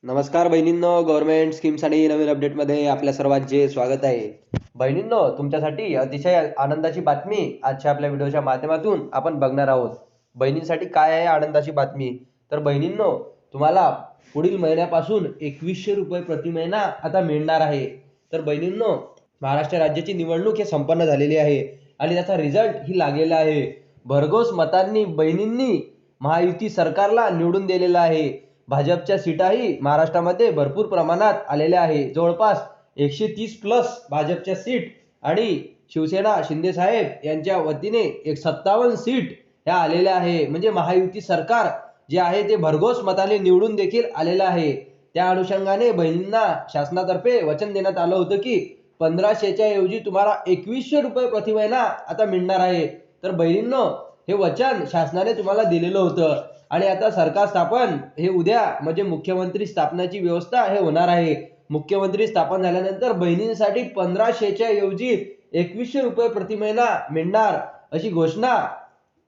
नमस्कार बहिणींनो, government schemes आणि नवीन अपडेटमध्ये आपल्या सर्वांचे स्वागत आहे. बहिणींनो, तुमच्यासाठी अतिशय आनंदाची बातमी आजच्या आपल्या व्हिडिओच्या माध्यमातून आपण बघणार आहोत. बहिणींसाठी काय आहे आनंदाची बातमी? तर बहिणींनो, तुम्हाला पुढील महिन्यापासून 2100 रुपये प्रति महिना आता मिळणार आहे. तर बहिणींनो, महाराष्ट्र राज्याची निवडणूक ही संपन्न झालेली आहे आणि त्याचा रिझल्ट ही लागलेला आहे. भरघोस मतांनी बहिणींनी महायुती सरकारला निवडून दिलेला आहे. भाजपच्या सीटाही महाराष्ट्रामध्ये भरपूर प्रमाणात आलेल्या आहे. जवळपास 130 प्लस भाजपच्या सीट आणि शिवसेना शिंदे साहेब यांच्या वतीने 57 सीट ह्या आलेल्या आहे. म्हणजे महायुती सरकार जे आहे ते भरघोस मताने निवडून देखील आलेलं आहे. त्या अनुषंगाने बहिणींना शासनातर्फे वचन देण्यात आलं होतं की 1500च्या ऐवजी तुम्हाला 2100 रुपये प्रति महिना आता मिळणार आहे. तर बहिणींनो, हे वचन शासनाने तुम्हाला दिलेलं होतं आणि आता सरकार स्थापन हे उद्या म्हणजे मुख्यमंत्री स्थापनाची व्यवस्था हे होणार आहे. मुख्यमंत्री स्थापन झाल्यानंतर बहिणींसाठी 1500च्या ऐवजी 2100 रुपये प्रति महिना मिळणार अशी घोषणा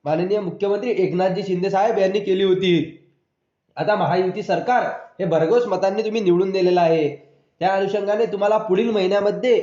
माननीय मुख्यमंत्री एकनाथजी शिंदे साहेब यांनी केली होती. आता महायुती सरकार हे भरघोस मतांनी तुम्ही निवडून दिलेलं आहे. त्या अनुषंगाने तुम्हाला पुढील महिन्यामध्ये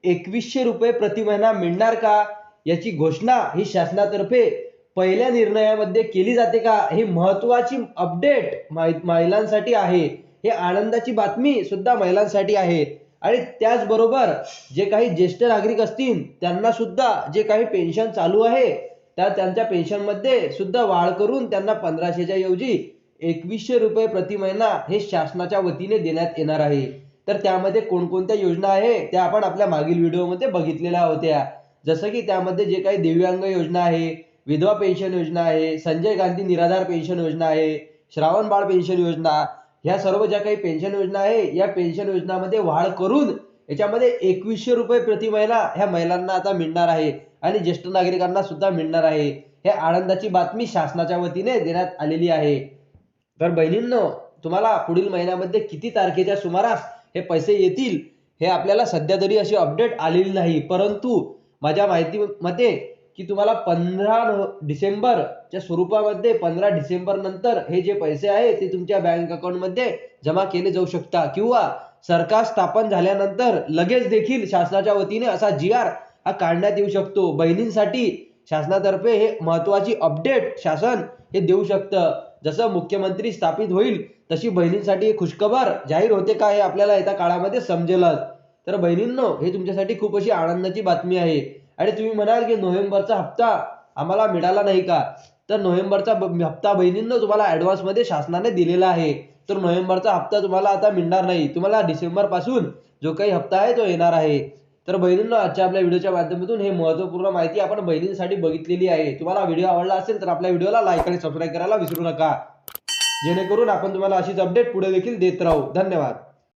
2100 रुपये प्रति महिना मिळणार का याची घोषणा ही शासनातर्फे पहिल्या निर्णयामध्ये केली जाते का, ही महत्त्वाची अपडेट महिलांसाठी आहे. हे आनंदाची बातमी सुद्धा महिलांसाठी आहे. आणि त्याचबरोबर जे काही ज्येष्ठ नागरिक असतील त्यांना सुद्धा जे काही पेन्शन चालू आहे त्यांच्या पेन्शनमध्ये सुद्धा वाढ करून त्यांना 1500च्या ऐवजी 2100 रुपये प्रति महिना हे शासनाच्या वतीने देण्यात येणार आहे. तर त्यामध्ये कोणकोणत्या योजना आहे त्या आपण आपल्या मागील व्हिडिओमध्ये बघितलेल्या होत्या. जसं की त्यामध्ये जे काही दिव्यांग योजना आहे, विधवा पेन्शन योजना आहे, संजय गांधी निराधार पेन्शन योजना आहे, श्रावण बाळ पेन्शन योजना, ह्या सर्व ज्या काही पेन्शन योजना आहे या पेन्शन योजनामध्ये वाढ करून याच्यामध्ये 2100 रुपये प्रति महिना ह्या महिलांना आता मिळणार आहे आणि ज्येष्ठ नागरिकांना सुद्धा मिळणार आहे. हे आनंदाची बातमी शासनाच्या वतीने देण्यात आलेली आहे. तर बहिणींनो, तुम्हाला पुढील महिन्यामध्ये किती तारखेच्या सुमारास हे पैसे येतील हे आपल्याला सध्या तरी अशी अपडेट आलेली नाही, परंतु माझ्या माहितीमध्ये की तुम्हाला 15 डिसेंबरच्या स्वरूपामध्ये 15 डिसेंबर नंतर हे जे पैसे आहे ते तुमच्या बँक अकाउंटमध्ये जमा केले जाऊ शकतात किंवा सरकार स्थापन झाल्यानंतर लगेच देखील शासनाच्या वतीने असा GR हा काढण्यात येऊ शकतो. बहिणींसाठी शासनातर्फे हे महत्त्वाची अपडेट शासन हे देऊ शकतं. जसं मुख्यमंत्री स्थापित होईल तशी बहिणींसाठी खुशखबर जाहीर होते का हे आपल्याला येत्या काळामध्ये समजेलच. तर बहिणींनो, हे तुमच्यासाठी खूप अशी आनंदाची बातमी आहे. आणि तुम्ही म्हणाल की नोव्हेंबरचा हप्ता आम्हाला मिळाला नाही का? तर नोव्हेंबरचा हप्ता बहिणींनो तुम्हाला ॲडव्हान्समध्ये शासनाने दिलेला आहे. तर नोव्हेंबरचा हप्ता तुम्हाला आता मिळणार नाही. तुम्हाला डिसेंबर पासून जो काही हप्ता आहे तो येणार आहे. तर बहिणींनो, आजच्या आपल्या व्हिडिओच्या माध्यमातून हे महत्त्वपूर्ण माहिती आपण बहिणींसाठी बघितलेली आहे. तुम्हाला व्हिडिओ आवडला असेल तर आपल्या व्हिडिओला लाईक आणि सबस्क्राईब करायला विसरू नका, जेणेकरून आपण तुम्हाला अशीच अपडेट पुढे देखील देत राहू. धन्यवाद.